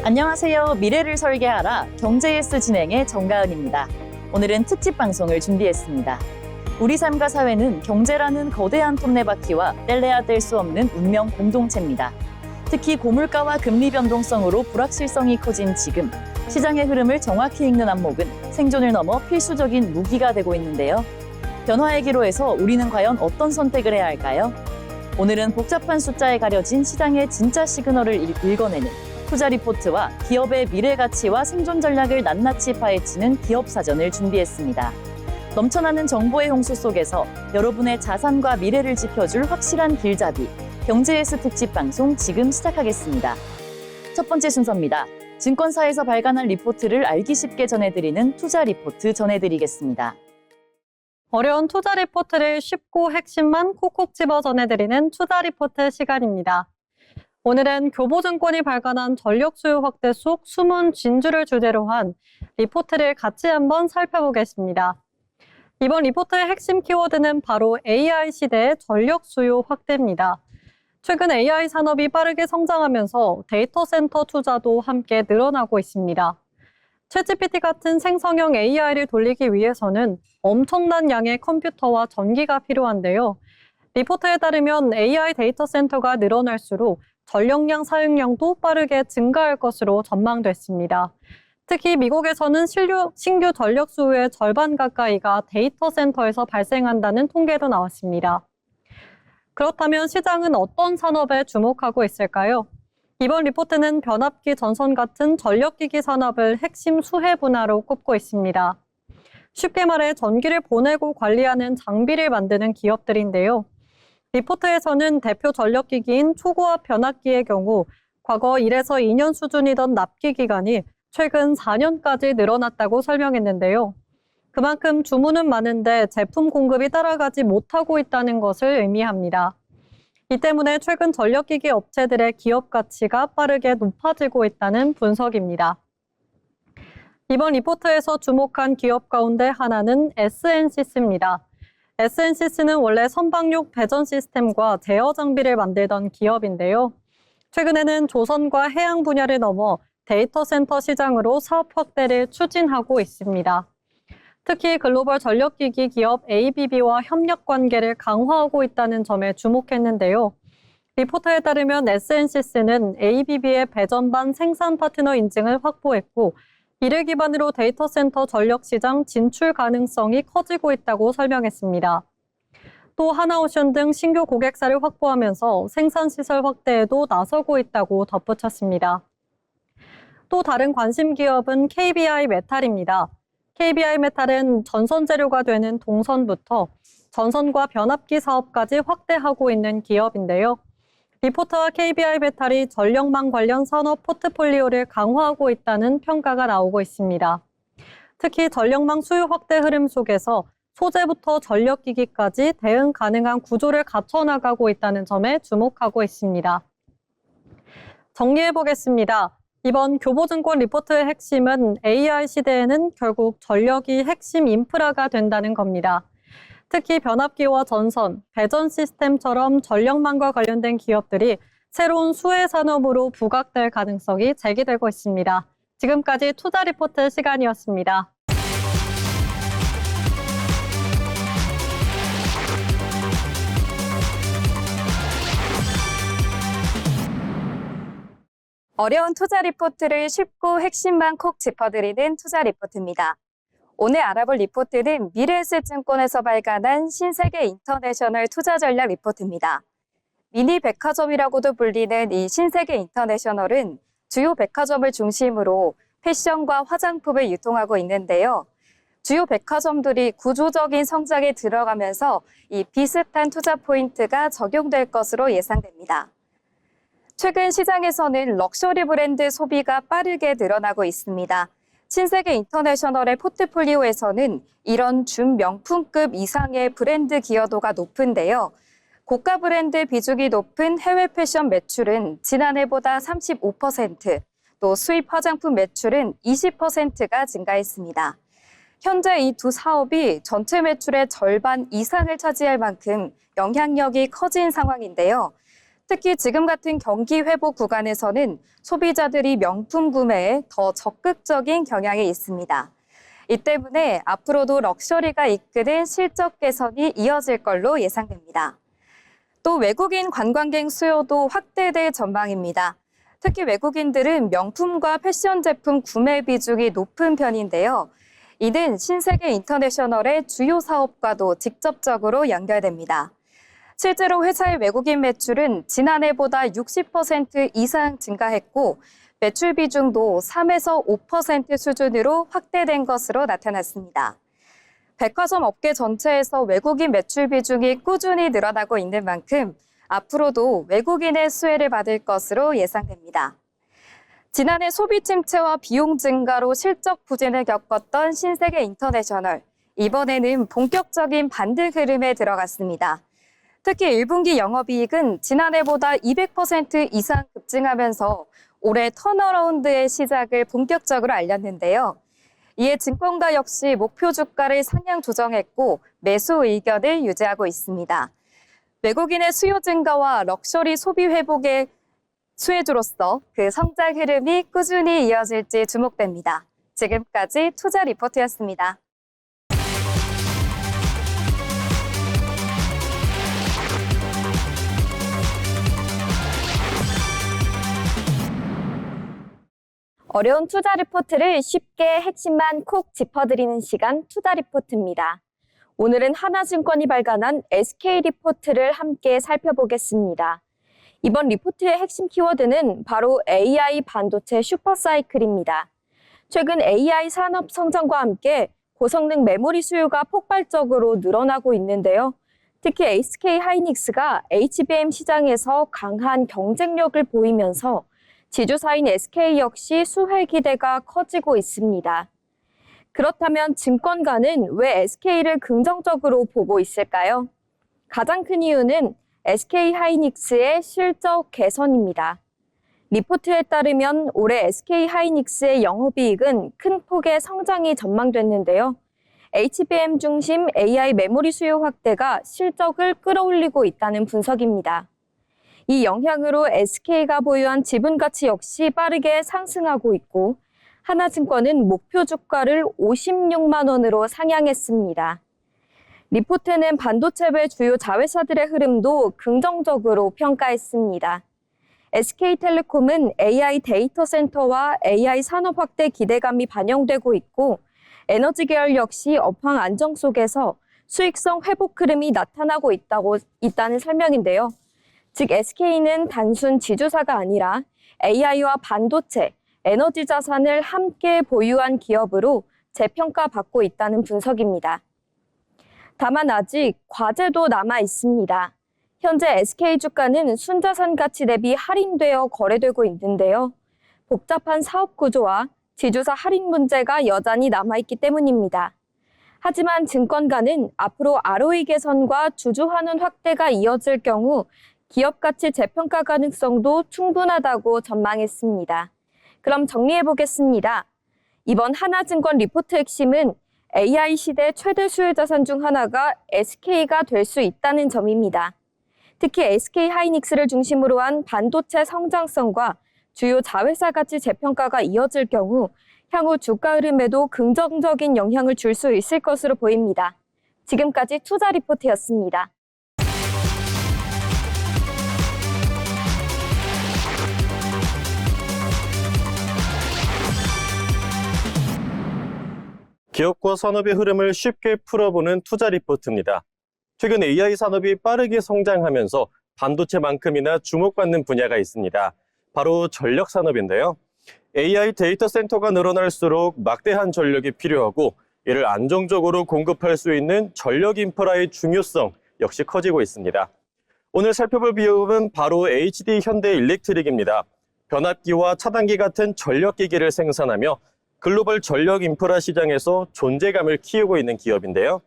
안녕하세요. 미래를 설계하라 경제예스 진행의 정가은입니다. 오늘은 특집 방송을 준비했습니다. 우리 삶과 사회는 경제라는 거대한 톱니바퀴와 뗄래야 뗄 수 없는 운명 공동체입니다. 특히 고물가와 금리 변동성으로 불확실성이 커진 지금, 시장의 흐름을 정확히 읽는 안목은 생존을 넘어 필수적인 무기가 되고 있는데요. 변화의 기로에서 우리는 과연 어떤 선택을 해야 할까요? 오늘은 복잡한 숫자에 가려진 시장의 진짜 시그널을 읽어내는 투자 리포트와 기업의 미래 가치와 생존 전략을 낱낱이 파헤치는 기업 사전을 준비했습니다. 넘쳐나는 정보의 홍수 속에서 여러분의 자산과 미래를 지켜줄 확실한 길잡이, 경제예스 특집 방송 지금 시작하겠습니다. 첫 번째 순서입니다. 증권사에서 발간한 리포트를 알기 쉽게 전해드리는 투자 리포트 전해드리겠습니다. 어려운 투자 리포트를 쉽고 핵심만 콕콕 집어 전해드리는 투자 리포트 시간입니다. 오늘은 교보증권이 발간한 전력 수요 확대 속 숨은 진주를 주제로 한 리포트를 같이 한번 살펴보겠습니다. 이번 리포트의 핵심 키워드는 바로 AI 시대의 전력 수요 확대입니다. 최근 AI 산업이 빠르게 성장하면서 데이터 센터 투자도 함께 늘어나고 있습니다. 챗GPT 같은 생성형 AI를 돌리기 위해서는 엄청난 양의 컴퓨터와 전기가 필요한데요. 리포트에 따르면 AI 데이터 센터가 늘어날수록 전력량 사용량도 빠르게 증가할 것으로 전망됐습니다. 특히 미국에서는 신규 전력 수요의 절반 가까이가 데이터 센터에서 발생한다는 통계도 나왔습니다. 그렇다면 시장은 어떤 산업에 주목하고 있을까요? 이번 리포트는 변압기, 전선 같은 전력기기 산업을 핵심 수혜 분야로 꼽고 있습니다. 쉽게 말해 전기를 보내고 관리하는 장비를 만드는 기업들인데요. 리포트에서는 대표 전력기기인 초고압 변압기의 경우 과거 1에서 2년 수준이던 납기 기간이 최근 4년까지 늘어났다고 설명했는데요. 그만큼 주문은 많은데 제품 공급이 따라가지 못하고 있다는 것을 의미합니다. 이 때문에 최근 전력기기 업체들의 기업 가치가 빠르게 높아지고 있다는 분석입니다. 이번 리포트에서 주목한 기업 가운데 하나는 SNCC입니다. SNCC는 원래 선박용 배전 시스템과 제어 장비를 만들던 기업인데요. 최근에는 조선과 해양 분야를 넘어 데이터 센터 시장으로 사업 확대를 추진하고 있습니다. 특히 글로벌 전력기기 기업 ABB와 협력 관계를 강화하고 있다는 점에 주목했는데요. 리포트에 따르면 SNCC는 ABB의 배전반 생산 파트너 인증을 확보했고 이를 기반으로 데이터 센터 전력 시장 진출 가능성이 커지고 있다고 설명했습니다. 또 하나오션 등 신규 고객사를 확보하면서 생산 시설 확대에도 나서고 있다고 덧붙였습니다. 또 다른 관심 기업은 KBI 메탈입니다. KBI 메탈은 전선 재료가 되는 동선부터 전선과 변압기 사업까지 확대하고 있는 기업인데요. 리포트와 KBI 메탈이 전력망 관련 산업 포트폴리오를 강화하고 있다는 평가가 나오고 있습니다. 특히 전력망 수요 확대 흐름 속에서 소재부터 전력기기까지 대응 가능한 구조를 갖춰나가고 있다는 점에 주목하고 있습니다. 정리해보겠습니다. 이번 교보증권 리포트의 핵심은 AI 시대에는 결국 전력이 핵심 인프라가 된다는 겁니다. 특히 변압기와 전선, 배전 시스템처럼 전력망과 관련된 기업들이 새로운 수혜 산업으로 부각될 가능성이 제기되고 있습니다. 지금까지 투자 리포트 시간이었습니다. 어려운 투자 리포트를 쉽고 핵심만 콕 짚어드리는 투자 리포트입니다. 오늘 알아볼 리포트는 미래에셋증권에서 발간한 신세계 인터내셔널 투자 전략 리포트입니다. 미니 백화점이라고도 불리는 이 신세계 인터내셔널은 주요 백화점을 중심으로 패션과 화장품을 유통하고 있는데요. 주요 백화점들이 구조적인 성장에 들어가면서 이 비슷한 투자 포인트가 적용될 것으로 예상됩니다. 최근 시장에서는 럭셔리 브랜드 소비가 빠르게 늘어나고 있습니다. 신세계 인터내셔널의 포트폴리오에서는 이런 준명품급 이상의 브랜드 기여도가 높은데요. 고가 브랜드 비중이 높은 해외 패션 매출은 지난해보다 35%, 또 수입 화장품 매출은 20%가 증가했습니다. 현재 이 두 사업이 전체 매출의 절반 이상을 차지할 만큼 영향력이 커진 상황인데요. 특히 지금 같은 경기 회복 구간에서는 소비자들이 명품 구매에 더 적극적인 경향이 있습니다. 이 때문에 앞으로도 럭셔리가 이끄는 실적 개선이 이어질 걸로 예상됩니다. 또 외국인 관광객 수요도 확대될 전망입니다. 특히 외국인들은 명품과 패션 제품 구매 비중이 높은 편인데요. 이는 신세계 인터내셔널의 주요 사업과도 직접적으로 연결됩니다. 실제로 회사의 외국인 매출은 지난해보다 60% 이상 증가했고 매출 비중도 3에서 5% 수준으로 확대된 것으로 나타났습니다. 백화점 업계 전체에서 외국인 매출 비중이 꾸준히 늘어나고 있는 만큼 앞으로도 외국인의 수혜를 받을 것으로 예상됩니다. 지난해 소비 침체와 비용 증가로 실적 부진을 겪었던 신세계 인터내셔널, 이번에는 본격적인 반등 흐름에 들어갔습니다. 특히 1분기 영업이익은 지난해보다 200% 이상 급증하면서 올해 턴어라운드의 시작을 본격적으로 알렸는데요. 이에 증권가 역시 목표 주가를 상향 조정했고 매수 의견을 유지하고 있습니다. 외국인의 수요 증가와 럭셔리 소비 회복의 수혜주로서 그 성장 흐름이 꾸준히 이어질지 주목됩니다. 지금까지 투자 리포트였습니다. 어려운 투자 리포트를 쉽게 핵심만 콕 짚어드리는 시간 투자 리포트입니다. 오늘은 하나증권이 발간한 SK 리포트를 함께 살펴보겠습니다. 이번 리포트의 핵심 키워드는 바로 AI 반도체 슈퍼사이클입니다. 최근 AI 산업 성장과 함께 고성능 메모리 수요가 폭발적으로 늘어나고 있는데요. 특히 SK 하이닉스가 HBM 시장에서 강한 경쟁력을 보이면서 지주사인 SK 역시 수혜 기대가 커지고 있습니다. 그렇다면 증권가는 왜 SK를 긍정적으로 보고 있을까요? 가장 큰 이유는 SK 하이닉스의 실적 개선입니다. 리포트에 따르면 올해 SK 하이닉스의 영업이익은 큰 폭의 성장이 전망됐는데요. HBM 중심 AI 메모리 수요 확대가 실적을 끌어올리고 있다는 분석입니다. 이 영향으로 SK가 보유한 지분 가치 역시 빠르게 상승하고 있고 하나증권은 목표 주가를 56만 원으로 상향했습니다. 리포트는 반도체의 주요 자회사들의 흐름도 긍정적으로 평가했습니다. SK텔레콤은 AI 데이터 센터와 AI 산업 확대 기대감이 반영되고 있고 에너지 계열 역시 업황 안정 속에서 수익성 회복 흐름이 나타나고 있다는 설명인데요. 즉 SK는 단순 지주사가 아니라 AI와 반도체, 에너지 자산을 함께 보유한 기업으로 재평가받고 있다는 분석입니다. 다만 아직 과제도 남아 있습니다. 현재 SK 주가는 순자산 가치 대비 할인되어 거래되고 있는데요. 복잡한 사업 구조와 지주사 할인 문제가 여전히 남아있기 때문입니다. 하지만 증권가는 앞으로 ROE 개선과 주주 환원 확대가 이어질 경우 기업 가치 재평가 가능성도 충분하다고 전망했습니다. 그럼 정리해 보겠습니다. 이번 하나증권 리포트 핵심은 AI 시대 최대 수혜 자산 중 하나가 SK가 될 수 있다는 점입니다. 특히 SK 하이닉스를 중심으로 한 반도체 성장성과 주요 자회사 가치 재평가가 이어질 경우 향후 주가 흐름에도 긍정적인 영향을 줄 수 있을 것으로 보입니다. 지금까지 투자 리포트였습니다. 기업과 산업의 흐름을 쉽게 풀어보는 투자 리포트입니다. 최근 AI 산업이 빠르게 성장하면서 반도체만큼이나 주목받는 분야가 있습니다. 바로 전력 산업인데요. AI 데이터 센터가 늘어날수록 막대한 전력이 필요하고 이를 안정적으로 공급할 수 있는 전력 인프라의 중요성 역시 커지고 있습니다. 오늘 살펴볼 기업은 바로 HD 현대 일렉트릭입니다. 변압기와 차단기 같은 전력기기를 생산하며 글로벌 전력 인프라 시장에서 존재감을 키우고 있는 기업인데요.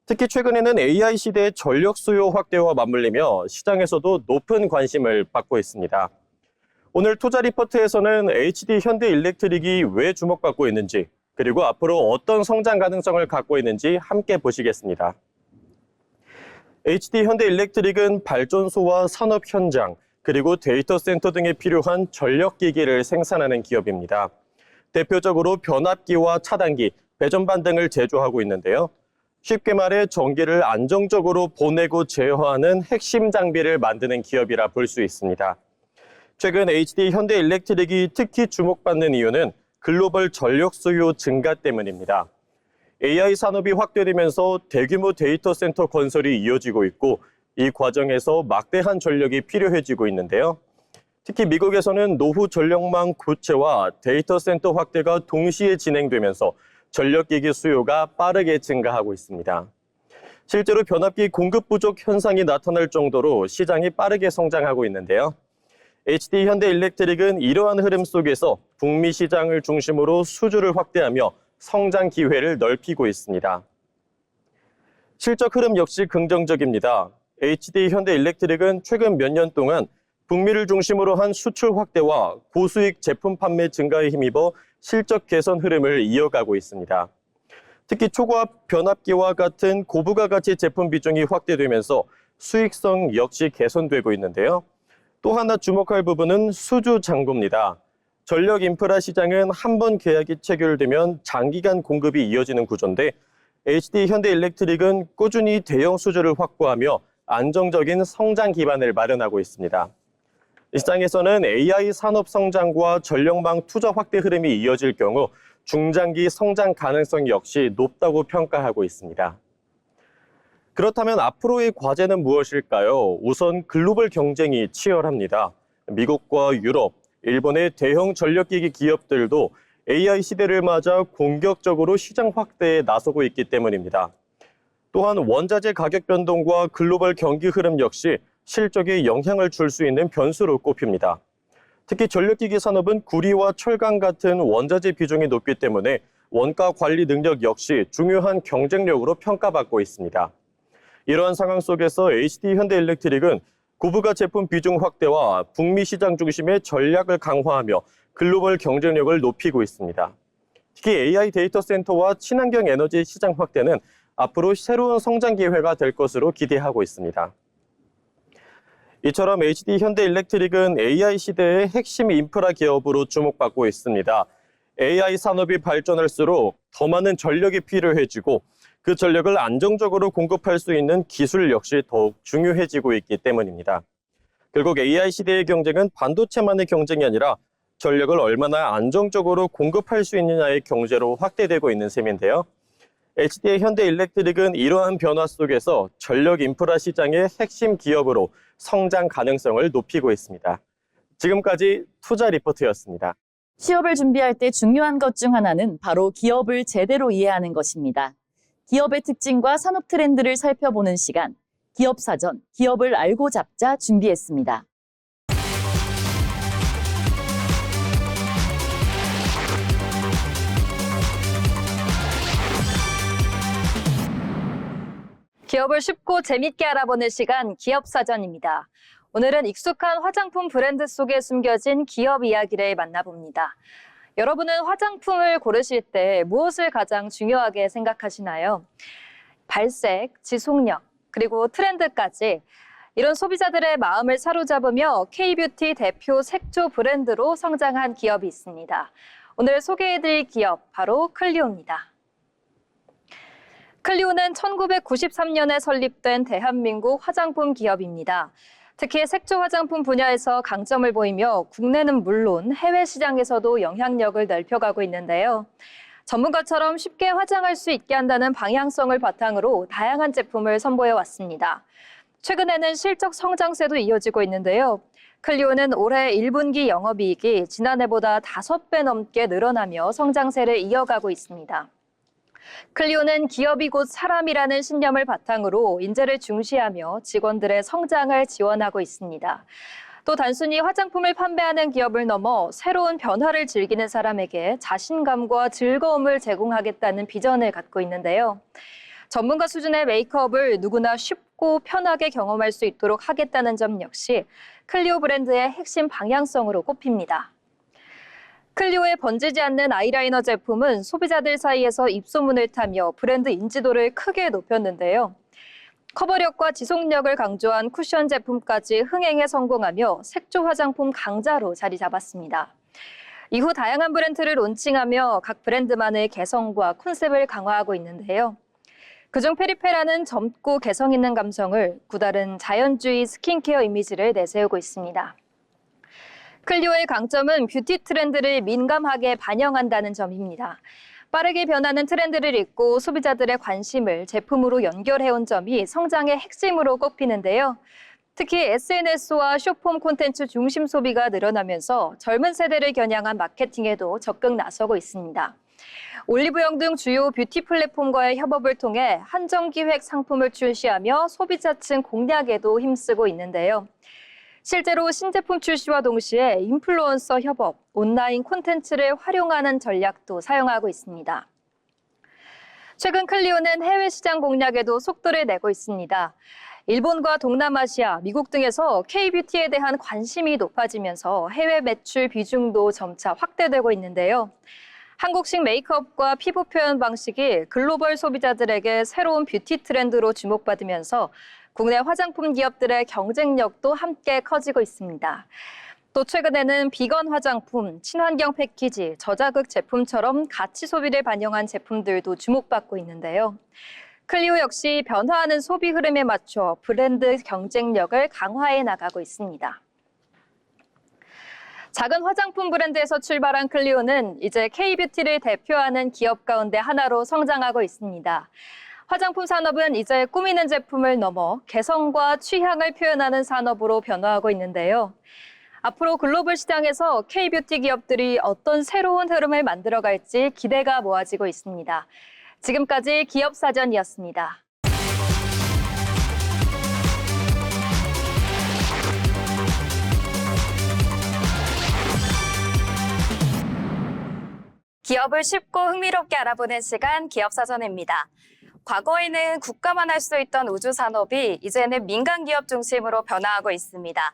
특히 최근에는 AI 시대의 전력 수요 확대와 맞물리며 시장에서도 높은 관심을 받고 있습니다. 오늘 투자 리포트에서는 HD 현대 일렉트릭이 왜 주목받고 있는지, 그리고 앞으로 어떤 성장 가능성을 갖고 있는지 함께 보시겠습니다. HD 현대일렉트릭은 발전소와 산업 현장, 그리고 데이터 센터 등에 필요한 전력기기를 생산하는 기업입니다. 대표적으로 변압기와 차단기, 배전반 등을 제조하고 있는데요. 쉽게 말해 전기를 안정적으로 보내고 제어하는 핵심 장비를 만드는 기업이라 볼 수 있습니다. 최근 HD 현대일렉트릭이 특히 주목받는 이유는 글로벌 전력 수요 증가 때문입니다. AI 산업이 확대되면서 대규모 데이터 센터 건설이 이어지고 있고 이 과정에서 막대한 전력이 필요해지고 있는데요. 특히 미국에서는 노후 전력망 구체와 데이터 센터 확대가 동시에 진행되면서 전력기기 수요가 빠르게 증가하고 있습니다. 실제로 변압기 공급 부족 현상이 나타날 정도로 시장이 빠르게 성장하고 있는데요. HD 현대일렉트릭은 이러한 흐름 속에서 북미 시장을 중심으로 수주를 확대하며 성장 기회를 넓히고 있습니다. 실적 흐름 역시 긍정적입니다. HD 현대일렉트릭은 최근 몇 년 동안 북미를 중심으로 한 수출 확대와 고수익 제품 판매 증가에 힘입어 실적 개선 흐름을 이어가고 있습니다. 특히 초고압 변압기와 같은 고부가가치 제품 비중이 확대되면서 수익성 역시 개선되고 있는데요. 또 하나 주목할 부분은 수주 잔고입니다. 전력 인프라 시장은 한 번 계약이 체결되면 장기간 공급이 이어지는 구조인데 HD 현대일렉트릭은 꾸준히 대형 수주를 확보하며 안정적인 성장 기반을 마련하고 있습니다. 이 시장에서는 AI 산업 성장과 전력망 투자 확대 흐름이 이어질 경우 중장기 성장 가능성 역시 높다고 평가하고 있습니다. 그렇다면 앞으로의 과제는 무엇일까요? 우선 글로벌 경쟁이 치열합니다. 미국과 유럽, 일본의 대형 전력기기 기업들도 AI 시대를 맞아 공격적으로 시장 확대에 나서고 있기 때문입니다. 또한 원자재 가격 변동과 글로벌 경기 흐름 역시 실적에 영향을 줄 수 있는 변수로 꼽힙니다. 특히 전력기기 산업은 구리와 철강 같은 원자재 비중이 높기 때문에 원가 관리 능력 역시 중요한 경쟁력으로 평가받고 있습니다. 이러한 상황 속에서 HD 현대일렉트릭은 고부가 제품 비중 확대와 북미 시장 중심의 전략을 강화하며 글로벌 경쟁력을 높이고 있습니다. 특히 AI 데이터 센터와 친환경 에너지 시장 확대는 앞으로 새로운 성장 기회가 될 것으로 기대하고 있습니다. 이처럼 HD 현대일렉트릭은 AI 시대의 핵심 인프라 기업으로 주목받고 있습니다. AI 산업이 발전할수록 더 많은 전력이 필요해지고 그 전력을 안정적으로 공급할 수 있는 기술 역시 더욱 중요해지고 있기 때문입니다. 결국 AI 시대의 경쟁은 반도체만의 경쟁이 아니라 전력을 얼마나 안정적으로 공급할 수 있느냐의 경제로 확대되고 있는 셈인데요. HD 현대일렉트릭은 이러한 변화 속에서 전력 인프라 시장의 핵심 기업으로 성장 가능성을 높이고 있습니다. 지금까지 투자 리포트였습니다. 취업을 준비할 때 중요한 것 중 하나는 바로 기업을 제대로 이해하는 것입니다. 기업의 특징과 산업 트렌드를 살펴보는 시간, 기업사전, 기업을 알고 잡자 준비했습니다. 기업을 쉽고 재밌게 알아보는 시간 기업사전입니다. 오늘은 익숙한 화장품 브랜드 속에 숨겨진 기업 이야기를 만나봅니다. 여러분은 화장품을 고르실 때 무엇을 가장 중요하게 생각하시나요? 발색, 지속력, 그리고 트렌드까지 이런 소비자들의 마음을 사로잡으며 K-뷰티 대표 색조 브랜드로 성장한 기업이 있습니다. 오늘 소개해드릴 기업 바로 클리오입니다. 클리오는 1993년에 설립된 대한민국 화장품 기업입니다. 특히 색조 화장품 분야에서 강점을 보이며 국내는 물론 해외 시장에서도 영향력을 넓혀가고 있는데요. 전문가처럼 쉽게 화장할 수 있게 한다는 방향성을 바탕으로 다양한 제품을 선보여 왔습니다. 최근에는 실적 성장세도 이어지고 있는데요. 클리오는 올해 1분기 영업이익이 지난해보다 5배 넘게 늘어나며 성장세를 이어가고 있습니다. 클리오는 기업이 곧 사람이라는 신념을 바탕으로 인재를 중시하며 직원들의 성장을 지원하고 있습니다. 또 단순히 화장품을 판매하는 기업을 넘어 새로운 변화를 즐기는 사람에게 자신감과 즐거움을 제공하겠다는 비전을 갖고 있는데요. 전문가 수준의 메이크업을 누구나 쉽고 편하게 경험할 수 있도록 하겠다는 점 역시 클리오 브랜드의 핵심 방향성으로 꼽힙니다. 클리오의 번지지 않는 아이라이너 제품은 소비자들 사이에서 입소문을 타며 브랜드 인지도를 크게 높였는데요. 커버력과 지속력을 강조한 쿠션 제품까지 흥행에 성공하며 색조 화장품 강자로 자리 잡았습니다. 이후 다양한 브랜드를 론칭하며 각 브랜드만의 개성과 콘셉트를 강화하고 있는데요. 그중 페리페라는 젊고 개성 있는 감성을 구다른 자연주의 스킨케어 이미지를 내세우고 있습니다. 클리오의 강점은 뷰티 트렌드를 민감하게 반영한다는 점입니다. 빠르게 변하는 트렌드를 읽고 소비자들의 관심을 제품으로 연결해온 점이 성장의 핵심으로 꼽히는데요. 특히 SNS와 숏폼 콘텐츠 중심 소비가 늘어나면서 젊은 세대를 겨냥한 마케팅에도 적극 나서고 있습니다. 올리브영 등 주요 뷰티 플랫폼과의 협업을 통해 한정기획 상품을 출시하며 소비자층 공략에도 힘쓰고 있는데요. 실제로 신제품 출시와 동시에 인플루언서 협업, 온라인 콘텐츠를 활용하는 전략도 사용하고 있습니다. 최근 클리오는 해외 시장 공략에도 속도를 내고 있습니다. 일본과 동남아시아, 미국 등에서 K-뷰티에 대한 관심이 높아지면서 해외 매출 비중도 점차 확대되고 있는데요. 한국식 메이크업과 피부 표현 방식이 글로벌 소비자들에게 새로운 뷰티 트렌드로 주목받으면서 국내 화장품 기업들의 경쟁력도 함께 커지고 있습니다. 또 최근에는 비건 화장품, 친환경 패키지, 저자극 제품처럼 가치 소비를 반영한 제품들도 주목받고 있는데요. 클리오 역시 변화하는 소비 흐름에 맞춰 브랜드 경쟁력을 강화해 나가고 있습니다. 작은 화장품 브랜드에서 출발한 클리오는 이제 K-뷰티를 대표하는 기업 가운데 하나로 성장하고 있습니다. 화장품 산업은 이제 꾸미는 제품을 넘어 개성과 취향을 표현하는 산업으로 변화하고 있는데요. 앞으로 글로벌 시장에서 K-뷰티 기업들이 어떤 새로운 흐름을 만들어갈지 기대가 모아지고 있습니다. 지금까지 기업사전이었습니다. 기업을 쉽고 흥미롭게 알아보는 시간 기업사전입니다. 과거에는 국가만 할 수 있던 우주 산업이 이제는 민간 기업 중심으로 변화하고 있습니다.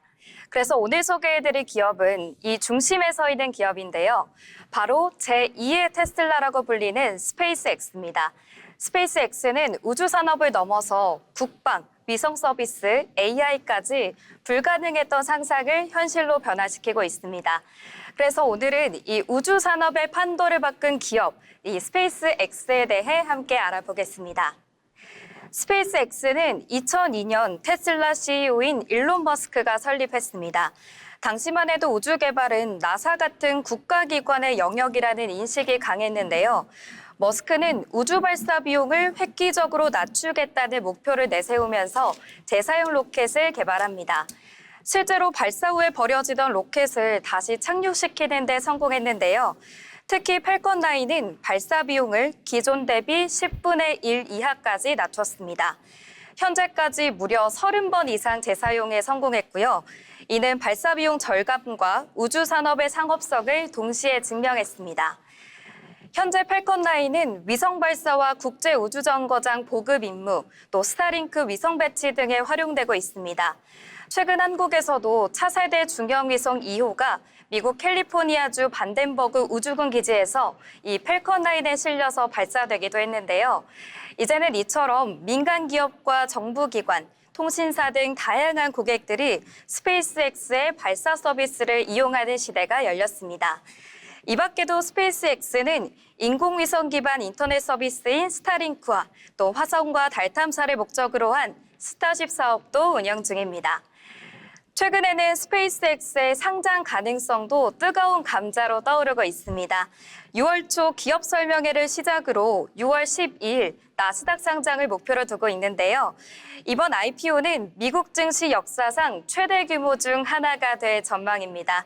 그래서 오늘 소개해드릴 기업은 이 중심에 서 있는 기업인데요. 바로 제2의 테슬라라고 불리는 스페이스X입니다. 스페이스X는 우주 산업을 넘어서 국방, 위성 서비스, AI까지 불가능했던 상상을 현실로 변화시키고 있습니다. 그래서 오늘은 이 우주 산업의 판도를 바꾼 기업, 이 스페이스X에 대해 함께 알아보겠습니다. 스페이스X는 2002년 테슬라 CEO인 일론 머스크가 설립했습니다. 당시만 해도 우주 개발은 나사 같은 국가기관의 영역이라는 인식이 강했는데요. 머스크는 우주 발사 비용을 획기적으로 낮추겠다는 목표를 내세우면서 재사용 로켓을 개발합니다. 실제로 발사 후에 버려지던 로켓을 다시 착륙시키는 데 성공했는데요. 특히 팔컨 9은 발사 비용을 기존 대비 10분의 1 이하까지 낮췄습니다. 현재까지 무려 30번 이상 재사용에 성공했고요. 이는 발사 비용 절감과 우주 산업의 상업성을 동시에 증명했습니다. 현재 팔컨 9은 위성 발사와 국제 우주 정거장 보급 임무, 또 스타링크 위성 배치 등에 활용되고 있습니다. 최근 한국에서도 차세대 중형 위성 2호가 미국 캘리포니아주 반덴버그 우주군 기지에서 이 팔컨 9에 실려서 발사되기도 했는데요. 이제는 이처럼 민간 기업과 정부 기관, 통신사 등 다양한 고객들이 스페이스X의 발사 서비스를 이용하는 시대가 열렸습니다. 이 밖에도 스페이스X는 인공위성 기반 인터넷 서비스인 스타링크와 또 화성과 달 탐사를 목적으로 한 스타쉽 사업도 운영 중입니다. 최근에는 스페이스X의 상장 가능성도 뜨거운 감자로 떠오르고 있습니다. 6월 초 기업 설명회를 시작으로 6월 12일 나스닥 상장을 목표로 두고 있는데요. 이번 IPO는 미국 증시 역사상 최대 규모 중 하나가 될 전망입니다.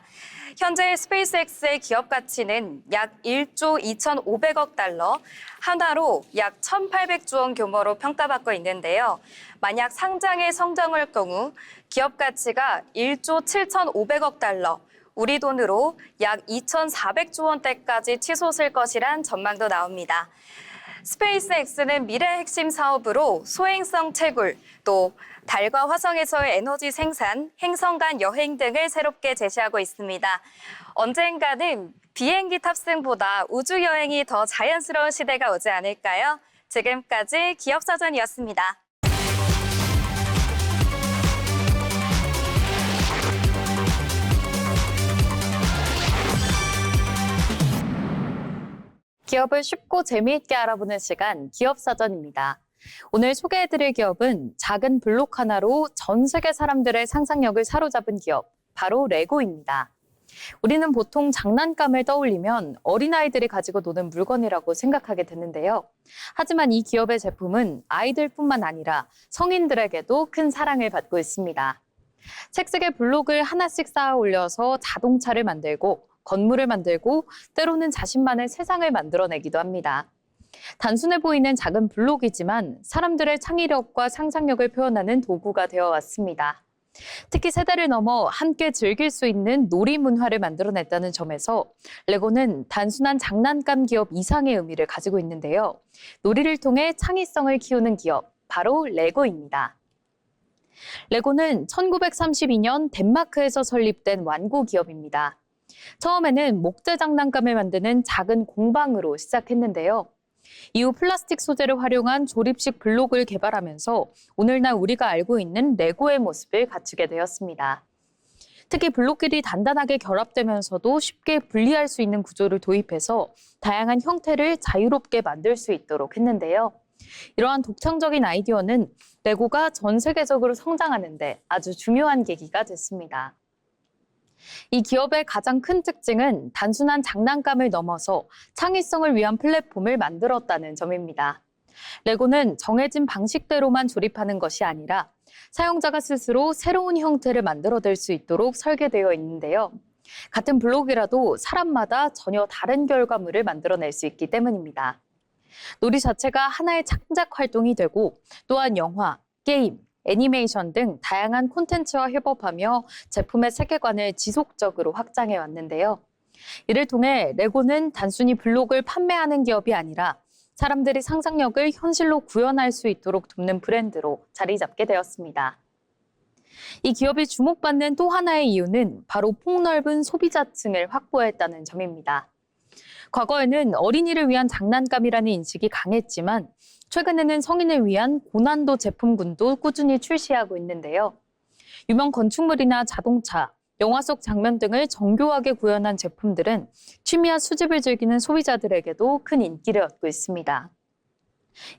현재 스페이스X의 기업 가치는 약 1조 2,500억 달러, 하나로 약 1,800조 원 규모로 평가받고 있는데요. 만약 상장에 성공할 경우 기업 가치가 1조 7,500억 달러, 우리 돈으로 약 2,400조 원대까지 치솟을 것이란 전망도 나옵니다. 스페이스X는 미래 핵심 사업으로 소행성 채굴, 또 달과 화성에서의 에너지 생산, 행성 간 여행 등을 새롭게 제시하고 있습니다. 언젠가는 비행기 탑승보다 우주 여행이 더 자연스러운 시대가 오지 않을까요? 지금까지 기업사전이었습니다. 기업을 쉽고 재미있게 알아보는 시간, 기업사전입니다. 오늘 소개해드릴 기업은 작은 블록 하나로 전 세계 사람들의 상상력을 사로잡은 기업, 바로 레고입니다. 우리는 보통 장난감을 떠올리면 어린아이들이 가지고 노는 물건이라고 생각하게 되는데요. 하지만 이 기업의 제품은 아이들뿐만 아니라 성인들에게도 큰 사랑을 받고 있습니다. 색색의 블록을 하나씩 쌓아 올려서 자동차를 만들고 건물을 만들고 때로는 자신만의 세상을 만들어내기도 합니다. 단순해 보이는 작은 블록이지만 사람들의 창의력과 상상력을 표현하는 도구가 되어 왔습니다. 특히 세대를 넘어 함께 즐길 수 있는 놀이 문화를 만들어냈다는 점에서 레고는 단순한 장난감 기업 이상의 의미를 가지고 있는데요. 놀이를 통해 창의성을 키우는 기업, 바로 레고입니다. 레고는 1932년 덴마크에서 설립된 완구 기업입니다. 처음에는 목재 장난감을 만드는 작은 공방으로 시작했는데요. 이후 플라스틱 소재를 활용한 조립식 블록을 개발하면서 오늘날 우리가 알고 있는 레고의 모습을 갖추게 되었습니다. 특히 블록끼리 단단하게 결합되면서도 쉽게 분리할 수 있는 구조를 도입해서 다양한 형태를 자유롭게 만들 수 있도록 했는데요. 이러한 독창적인 아이디어는 레고가 전 세계적으로 성장하는 데 아주 중요한 계기가 됐습니다. 이 기업의 가장 큰 특징은 단순한 장난감을 넘어서 창의성을 위한 플랫폼을 만들었다는 점입니다. 레고는 정해진 방식대로만 조립하는 것이 아니라 사용자가 스스로 새로운 형태를 만들어낼 수 있도록 설계되어 있는데요. 같은 블록이라도 사람마다 전혀 다른 결과물을 만들어낼 수 있기 때문입니다. 놀이 자체가 하나의 창작 활동이 되고 또한 영화, 게임, 애니메이션 등 다양한 콘텐츠와 협업하며 제품의 세계관을 지속적으로 확장해 왔는데요. 이를 통해 레고는 단순히 블록을 판매하는 기업이 아니라 사람들이 상상력을 현실로 구현할 수 있도록 돕는 브랜드로 자리 잡게 되었습니다. 이 기업이 주목받는 또 하나의 이유는 바로 폭넓은 소비자층을 확보했다는 점입니다. 과거에는 어린이를 위한 장난감이라는 인식이 강했지만 최근에는 성인을 위한 고난도 제품군도 꾸준히 출시하고 있는데요. 유명 건축물이나 자동차, 영화 속 장면 등을 정교하게 구현한 제품들은 취미와 수집을 즐기는 소비자들에게도 큰 인기를 얻고 있습니다.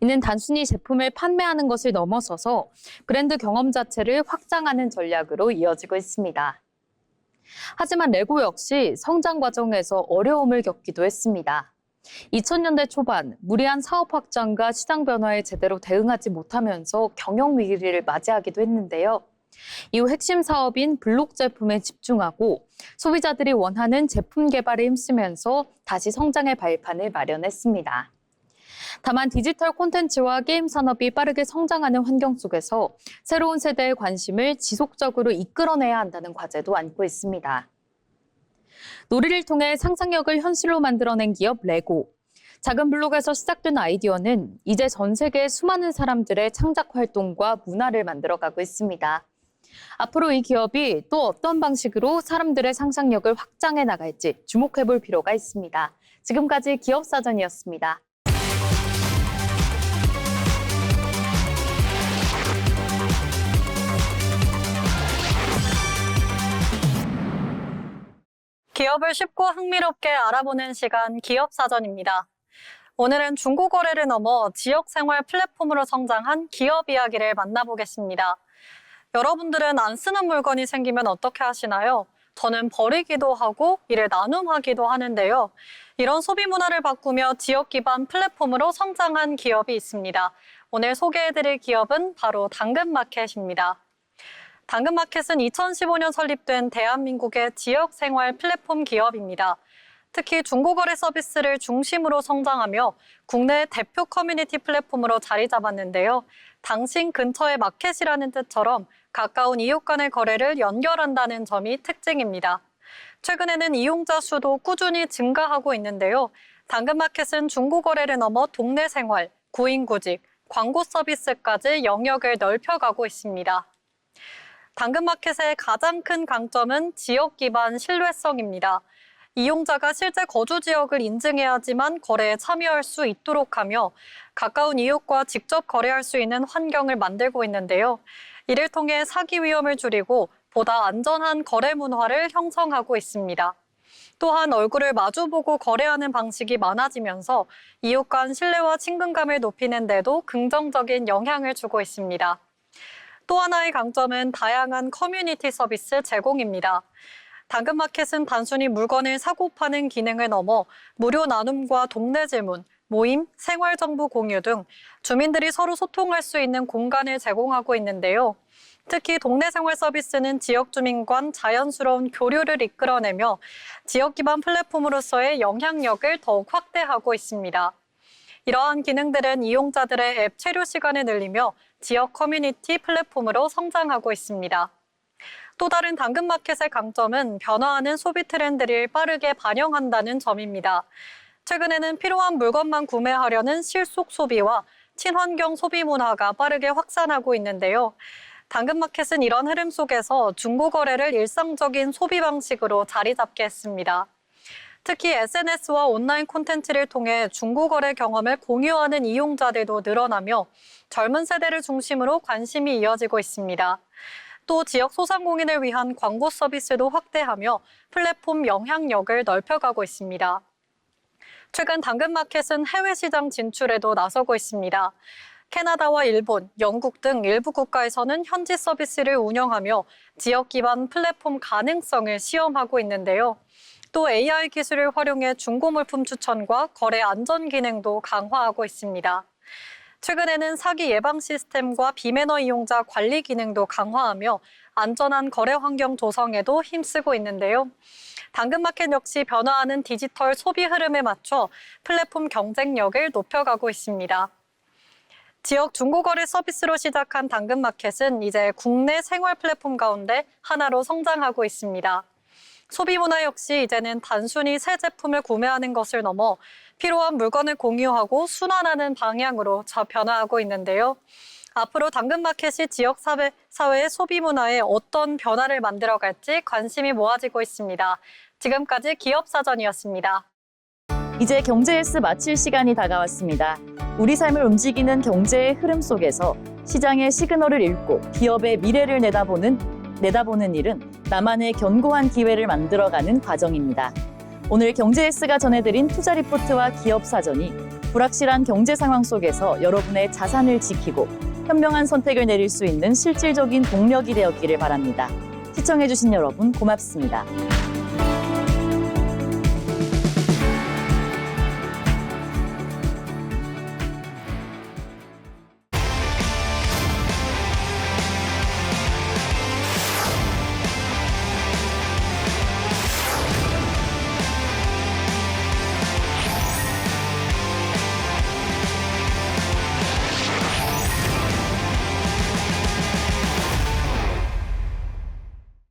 이는 단순히 제품을 판매하는 것을 넘어서서 브랜드 경험 자체를 확장하는 전략으로 이어지고 있습니다. 하지만 레고 역시 성장 과정에서 어려움을 겪기도 했습니다. 2000년대 초반 무리한 사업 확장과 시장 변화에 제대로 대응하지 못하면서 경영 위기를 맞이하기도 했는데요. 이후 핵심 사업인 블록 제품에 집중하고 소비자들이 원하는 제품 개발에 힘쓰면서 다시 성장의 발판을 마련했습니다. 다만 디지털 콘텐츠와 게임 산업이 빠르게 성장하는 환경 속에서 새로운 세대의 관심을 지속적으로 이끌어내야 한다는 과제도 안고 있습니다. 놀이를 통해 상상력을 현실로 만들어낸 기업 레고. 작은 블록에서 시작된 아이디어는 이제 전 세계 수많은 사람들의 창작 활동과 문화를 만들어가고 있습니다. 앞으로 이 기업이 또 어떤 방식으로 사람들의 상상력을 확장해 나갈지 주목해 볼 필요가 있습니다. 지금까지 기업사전이었습니다. 기업을 쉽고 흥미롭게 알아보는 시간, 기업사전입니다. 오늘은 중고거래를 넘어 지역생활 플랫폼으로 성장한 기업 이야기를 만나보겠습니다. 여러분들은 안 쓰는 물건이 생기면 어떻게 하시나요? 저는 버리기도 하고 이를 나눔하기도 하는데요. 이런 소비 문화를 바꾸며 지역 기반 플랫폼으로 성장한 기업이 있습니다. 오늘 소개해드릴 기업은 바로 당근마켓입니다. 당근마켓은 2015년 설립된 대한민국의 지역 생활 플랫폼 기업입니다. 특히 중고거래 서비스를 중심으로 성장하며 국내 대표 커뮤니티 플랫폼으로 자리 잡았는데요. 당신 근처의 마켓이라는 뜻처럼 가까운 이웃 간의 거래를 연결한다는 점이 특징입니다. 최근에는 이용자 수도 꾸준히 증가하고 있는데요. 당근마켓은 중고거래를 넘어 동네 생활, 구인구직, 광고 서비스까지 영역을 넓혀가고 있습니다. 당근마켓의 가장 큰 강점은 지역 기반 신뢰성입니다. 이용자가 실제 거주 지역을 인증해야지만 거래에 참여할 수 있도록 하며 가까운 이웃과 직접 거래할 수 있는 환경을 만들고 있는데요. 이를 통해 사기 위험을 줄이고 보다 안전한 거래 문화를 형성하고 있습니다. 또한 얼굴을 마주보고 거래하는 방식이 많아지면서 이웃 간 신뢰와 친근감을 높이는 데도 긍정적인 영향을 주고 있습니다. 또 하나의 강점은 다양한 커뮤니티 서비스 제공입니다. 당근마켓은 단순히 물건을 사고 파는 기능을 넘어 무료 나눔과 동네 질문, 모임, 생활정보 공유 등 주민들이 서로 소통할 수 있는 공간을 제공하고 있는데요. 특히 동네 생활 서비스는 지역 주민 간 자연스러운 교류를 이끌어내며 지역 기반 플랫폼으로서의 영향력을 더욱 확대하고 있습니다. 이러한 기능들은 이용자들의 앱 체류 시간을 늘리며 지역 커뮤니티 플랫폼으로 성장하고 있습니다. 또 다른 당근마켓의 강점은 변화하는 소비 트렌드를 빠르게 반영한다는 점입니다. 최근에는 필요한 물건만 구매하려는 실속 소비와 친환경 소비 문화가 빠르게 확산하고 있는데요. 당근마켓은 이런 흐름 속에서 중고거래를 일상적인 소비 방식으로 자리 잡게 했습니다. 특히 SNS와 온라인 콘텐츠를 통해 중고거래 경험을 공유하는 이용자들도 늘어나며 젊은 세대를 중심으로 관심이 이어지고 있습니다. 또 지역 소상공인을 위한 광고 서비스도 확대하며 플랫폼 영향력을 넓혀가고 있습니다. 최근 당근마켓은 해외 시장 진출에도 나서고 있습니다. 캐나다와 일본, 영국 등 일부 국가에서는 현지 서비스를 운영하며 지역 기반 플랫폼 가능성을 시험하고 있는데요. 또 AI 기술을 활용해 중고 물품 추천과 거래 안전 기능도 강화하고 있습니다. 최근에는 사기 예방 시스템과 비매너 이용자 관리 기능도 강화하며 안전한 거래 환경 조성에도 힘쓰고 있는데요. 당근마켓 역시 변화하는 디지털 소비 흐름에 맞춰 플랫폼 경쟁력을 높여가고 있습니다. 지역 중고거래 서비스로 시작한 당근마켓은 이제 국내 생활 플랫폼 가운데 하나로 성장하고 있습니다. 소비 문화 역시 이제는 단순히 새 제품을 구매하는 것을 넘어 필요한 물건을 공유하고 순환하는 방향으로 변화하고 있는데요. 앞으로 당근마켓이 지역 사회의 소비 문화에 어떤 변화를 만들어갈지 관심이 모아지고 있습니다. 지금까지 기업사전이었습니다. 이제 경제S 마칠 시간이 다가왔습니다. 우리 삶을 움직이는 경제의 흐름 속에서 시장의 시그널을 읽고 기업의 미래를 내다보는 일은 나만의 견고한 기회를 만들어가는 과정입니다. 오늘 경제S가 전해드린 투자 리포트와 기업 사전이 불확실한 경제 상황 속에서 여러분의 자산을 지키고 현명한 선택을 내릴 수 있는 실질적인 동력이 되었기를 바랍니다. 시청해주신 여러분 고맙습니다.